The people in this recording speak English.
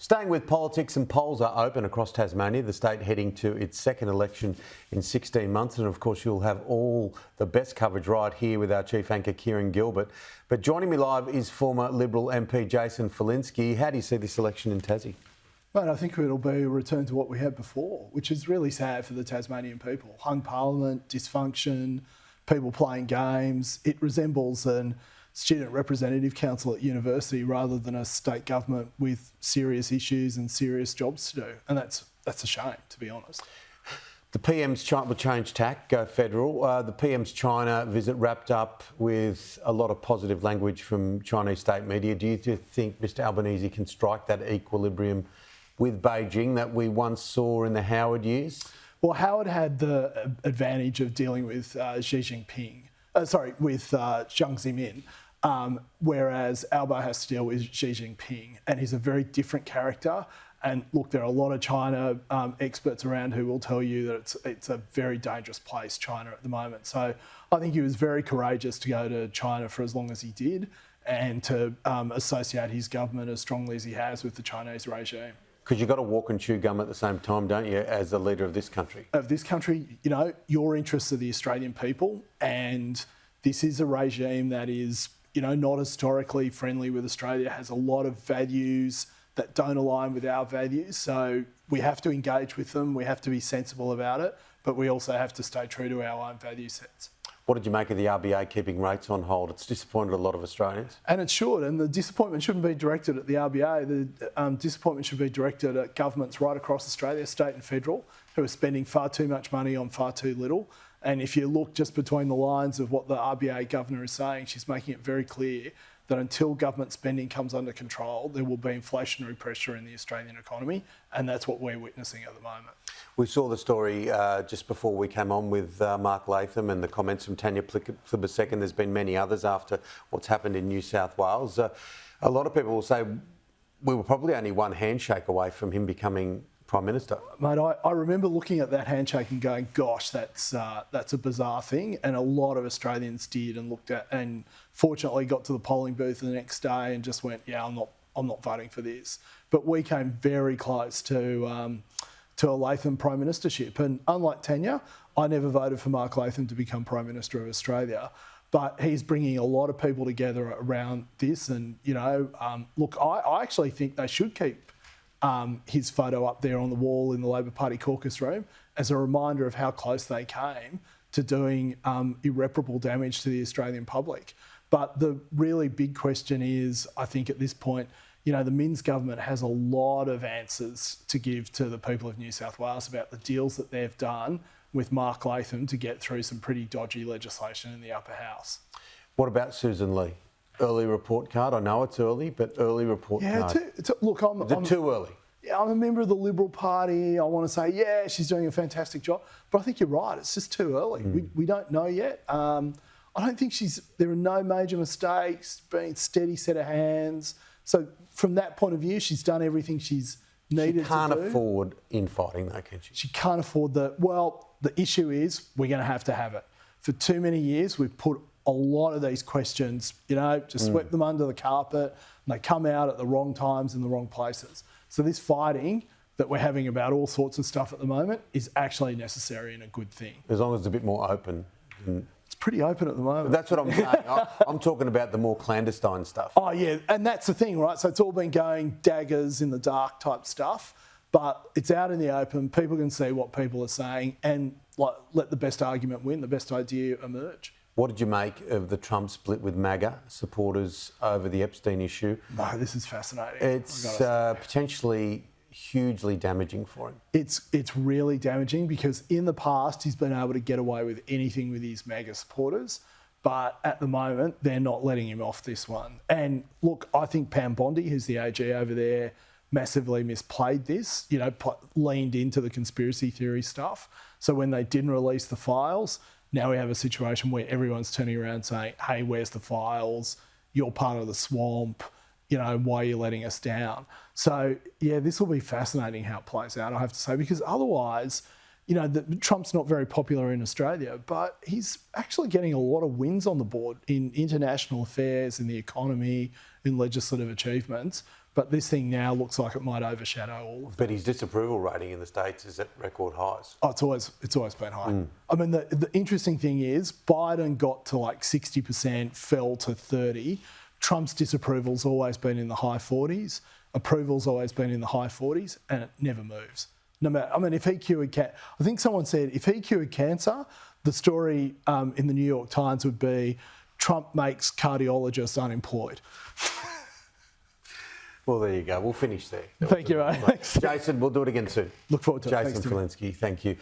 Staying with politics, and polls are open across Tasmania, the state heading to its second election in 16 months. And of course, you'll have all the best coverage right here with our chief anchor, Kieran Gilbert. But joining me live is former Liberal MP Jason Falinski. How do you see this election in Tassie? Mate, I think it'll be a return to what we had before, which is really sad for the Tasmanian people. Hung parliament, dysfunction, people playing games. It resembles an student representative council at university rather than a state government with serious issues and serious jobs to do. And that's a shame, to be honest. The PM's China will change tack, go federal. The PM's China visit wrapped up with a lot of positive language from Chinese state media. Do you think Mr Albanese can strike that equilibrium with Beijing that we once saw in the Howard years? Well, Howard had the advantage of dealing with Jiang Zemin. Whereas Albo has to deal with Xi Jinping, and he's a very different character. And look, there are a lot of China experts around who will tell you that it's a very dangerous place, China, at the moment. So I think he was very courageous to go to China for as long as he did and to associate his government as strongly as he has with the Chinese regime. Because you've got to walk and chew gum at the same time, don't you, as the leader of this country? Of this country, you know, your interests are the Australian people, and this is a regime that is, you know, not historically friendly with Australia, has a lot of values that don't align with our values. So we have to engage with them, we have to be sensible about it, but we also have to stay true to our own value sets. What did you make of the RBA keeping rates on hold? It's disappointed a lot of Australians. And it should, and the disappointment shouldn't be directed at the RBA. The disappointment should be directed at governments right across Australia, state and federal, who are spending far too much money on far too little. And if you look just between the lines of what the RBA governor is saying, she's making it very clear that until government spending comes under control, there will be inflationary pressure in the Australian economy, and that's what we're witnessing at the moment. We saw the story just before we came on with Mark Latham and the comments from Tanya Plibersek. There's been many others after what's happened in New South Wales. A lot of people will say we were probably only one handshake away from him becoming Prime Minister. Mate, I remember looking at that handshake and going, gosh, that's a bizarre thing. And a lot of Australians did and looked at, and fortunately got to the polling booth the next day and just went, yeah, I'm not voting for this. But we came very close to a Latham Prime Ministership. And unlike Tanya, I never voted for Mark Latham to become Prime Minister of Australia. But he's bringing a lot of people together around this. And, you know, look, I actually think they should keep his photo up there on the wall in the Labor Party caucus room as a reminder of how close they came to doing irreparable damage to the Australian public. But the really big question is, I think at this point, you know, the Minns government has a lot of answers to give to the people of New South Wales about the deals that they've done with Mark Latham to get through some pretty dodgy legislation in the upper house. What about Susan Lee? Early report card. I know it's early, but early report card. Look, Is it too early? Yeah, I'm a member of the Liberal Party. I want to say, yeah, she's doing a fantastic job. But I think you're right. It's just too early. We don't know yet. I don't think there are no major mistakes, been steady set of hands. So from that point of view, she's done everything she's needed to do. She can't afford infighting though, can she? She can't afford the issue is we're going to have it. For too many years, we've put a lot of these questions, you know, just swept them under the carpet, and they come out at the wrong times in the wrong places. So this fighting that we're having about all sorts of stuff at the moment is actually necessary and a good thing. As long as it's a bit more open. It's pretty open at the moment. That's what I'm saying. I'm talking about the more clandestine stuff. Oh, yeah, and that's the thing, right? So it's all been going daggers in the dark type stuff, but it's out in the open. People can see what people are saying and let the best argument win, the best idea emerge. What did you make of the Trump split with MAGA supporters over the Epstein issue? No, this is fascinating. It's potentially hugely damaging for him. It's really damaging because in the past he's been able to get away with anything with his MAGA supporters, but at the moment they're not letting him off this one. And look, I think Pam Bondi, who's the AG over there, massively misplayed this, you know, leaned into the conspiracy theory stuff. So when they didn't release the files, now we have a situation where everyone's turning around saying, hey, where's the files? You're part of the swamp. You know, why are you letting us down? So, yeah, this will be fascinating how it plays out, I have to say, because otherwise, you know, Trump's not very popular in Australia, but he's actually getting a lot of wins on the board in international affairs, in the economy, in legislative achievements But this thing now looks like it might overshadow all of that. But his disapproval rating in the States is at record highs. Oh, it's always been high. I mean, the interesting thing is Biden got to like 60%, fell to 30. Trump's disapproval's always been in the high 40s. Approval's always been in the high 40s, and it never moves. No matter, I mean, if he cured I think someone said if he cured cancer, the story in the New York Times would be Trump makes cardiologists unemployed. Well, there you go. We'll finish there. Thank you, mate. Thanks. Jason, we'll do it again soon. Look forward to it. Jason Thanks, Timmy. Falinski, thank you.